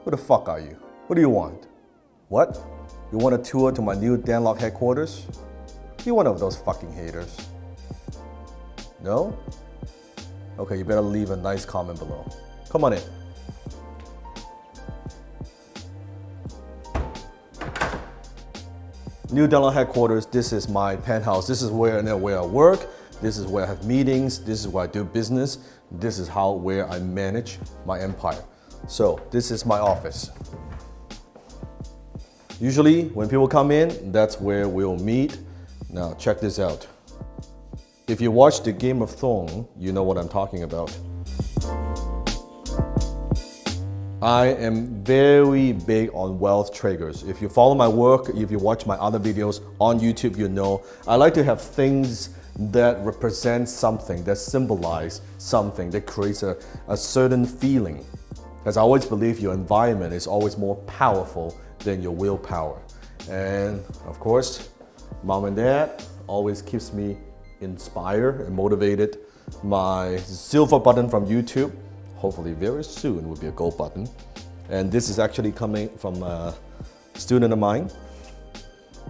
Who the fuck are you? What do you want? What? You want a tour to my new Dan Lok headquarters? You're one of those fucking haters. No? Okay, you better leave a nice comment below. Come on in. New Dan Lok headquarters, this is my penthouse. This is where I work. This is where I have meetings. This is where I do business. This is where I manage my empire. So this is my office. Usually when people come in, that's where we'll meet. Now check this out. If you watch the Game of Thrones, you know what I'm talking about. I am very big on wealth triggers. If you follow my work, if you watch my other videos on YouTube, you know I like to have things that represent something, that symbolize something, that creates a certain feeling. Because I always believe your environment is always more powerful than your willpower. And of course, mom and dad always keeps me inspired and motivated. My silver button from YouTube, hopefully very soon, will be a gold button. And this is actually coming from a student of mine.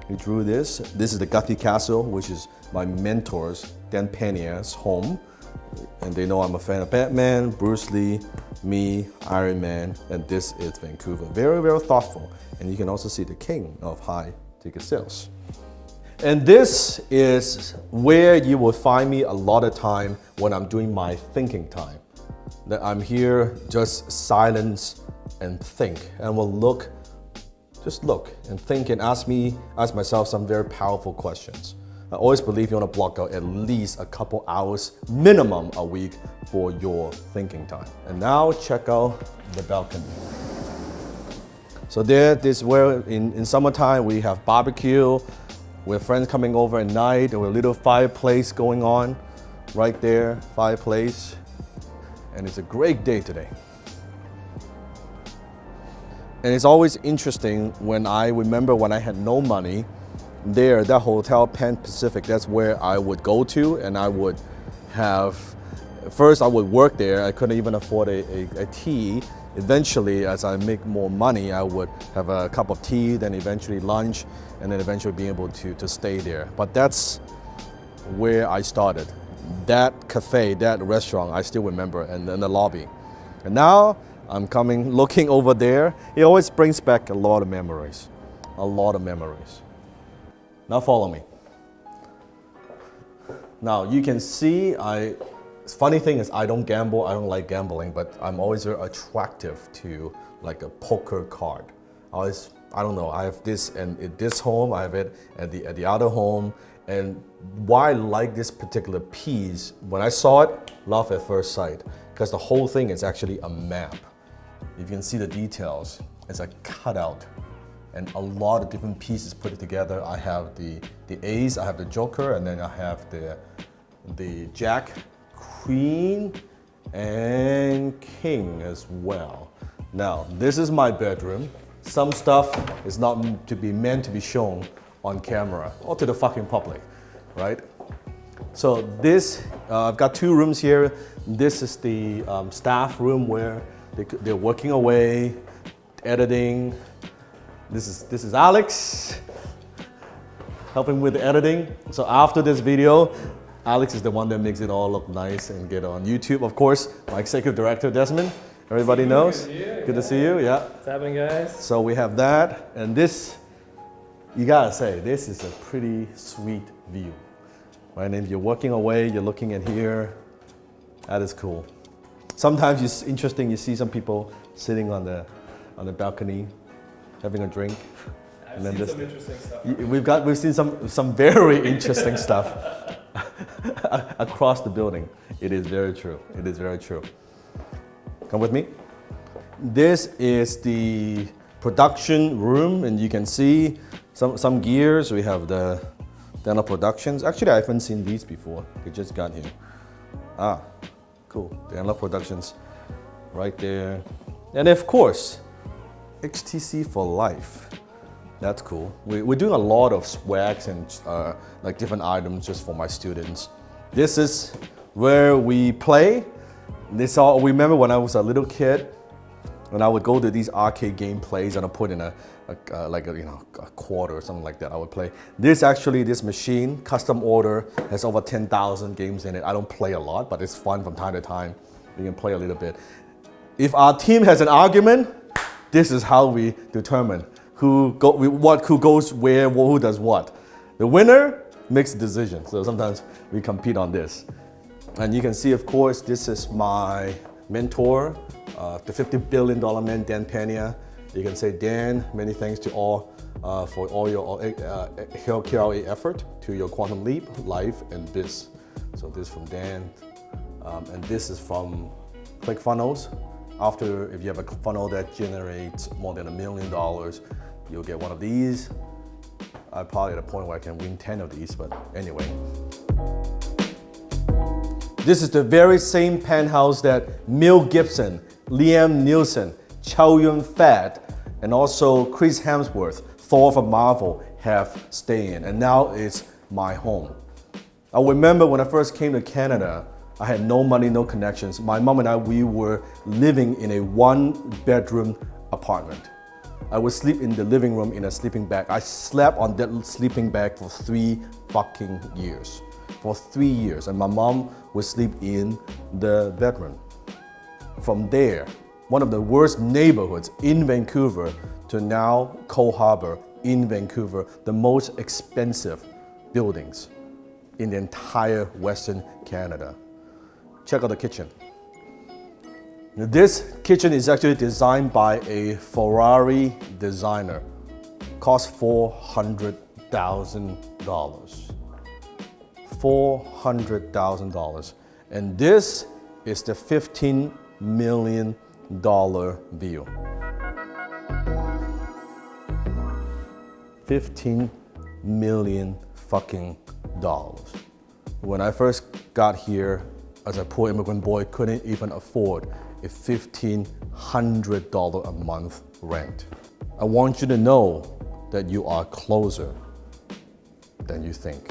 He drew this. This is the Guthrie Castle, which is my mentor's, Dan Penier's home. And they know I'm a fan of Batman, Bruce Lee, me, Iron Man, and this is Vancouver. Very, very thoughtful. And you can also see the king of high ticket sales. And this is where you will find me a lot of time when I'm doing my thinking time. That I'm here, just silence and think, and will just look and think and ask myself some very powerful questions. I always believe you want to block out at least a couple hours minimum a week for your thinking time. And now check out the balcony. So this is where in summertime we have barbecue, with friends coming over at night, and with a little fireplace going on right there, fireplace. And it's a great day today. And it's always interesting when I remember when I had no money, that hotel, Pan Pacific, that's where I would go to, and I would first I would work there. I couldn't even afford a tea. Eventually, as I make more money, I would have a cup of tea, then eventually lunch, and then eventually be able to stay there. But that's where I started. That cafe, that restaurant, I still remember, and then the lobby. And now I'm looking over there. It always brings back a lot of memories. A lot of memories. Now follow me. Now you can see funny thing is I don't gamble, I don't like gambling, but I'm always very attractive to like a poker card. I don't know, I have this at this home, I have it at the other home. And why I like this particular piece, when I saw it, love at first sight, because the whole thing is actually a map. You can see the details, it's a cutout. And a lot of different pieces put together. I have the ace, I have the joker, and then I have the jack, queen, and king as well. Now, this is my bedroom. Some stuff is not meant to be shown on camera or to the fucking public, right? So this, I've got two rooms here. This is the staff room where they're working away, editing. This is Alex, helping with the editing. So after this video, Alex is the one that makes it all look nice and get on YouTube. Of course, my executive director, Desmond, everybody knows. Good to see you, yeah. What's happening, guys? So we have that, and this, you gotta say, this is a pretty sweet view. Right, and if you're working away, you're looking at here, that is cool. Sometimes it's interesting, you see some people sitting on the balcony, having a drink. I've seen some interesting stuff. We've seen some very interesting stuff across the building. It is very true. It is very true. Come with me. This is the production room, and you can see some gears. We have the Dan Lok Productions. Actually, I haven't seen these before. They just got here. Ah, cool. Dan Lok Productions, right there. And of course, HTC for life. That's cool. We're doing a lot of swags and like different items just for my students. This is where we play. Remember when I was a little kid, And I would go to these arcade game plays and I put in a quarter or something like that. I would play. This machine, custom order, has over 10,000 games in it. I don't play a lot, but it's fun from time to time. You can play a little bit. If our team has an argument, this is how we determine who goes where, who does what. The winner makes the decision. So sometimes we compete on this. And you can see, of course, this is my mentor, the $50 billion man, Dan Pena. You can say, Dan, many thanks to all for all your KRA effort to your quantum leap, life, and biz. So this is from Dan, and this is from ClickFunnels. After, if you have a funnel that generates more than $1 million, you'll get one of these. I'm probably at a point where I can win 10 of these, but anyway. This is the very same penthouse that Mel Gibson, Liam Neeson, Chow Yun-fat, and also Chris Hemsworth, Thor from Marvel, have stayed in, and now it's my home. I remember when I first came to Canada, I had no money, no connections. My mom and I, we were living in a one-bedroom apartment. I would sleep in the living room in a sleeping bag. I slept on that sleeping bag for 3 fucking years. For 3 years, and my mom would sleep in the bedroom. From there, one of the worst neighborhoods in Vancouver to now Cole Harbour in Vancouver, the most expensive buildings in the entire Western Canada. Check out the kitchen. This kitchen is actually designed by a Ferrari designer. Cost $400,000. $400,000. And this is the $15 million view. $15 million fucking dollars. When I first got here as a poor immigrant boy, couldn't even afford a $1,500 a month rent. I want you to know that you are closer than you think.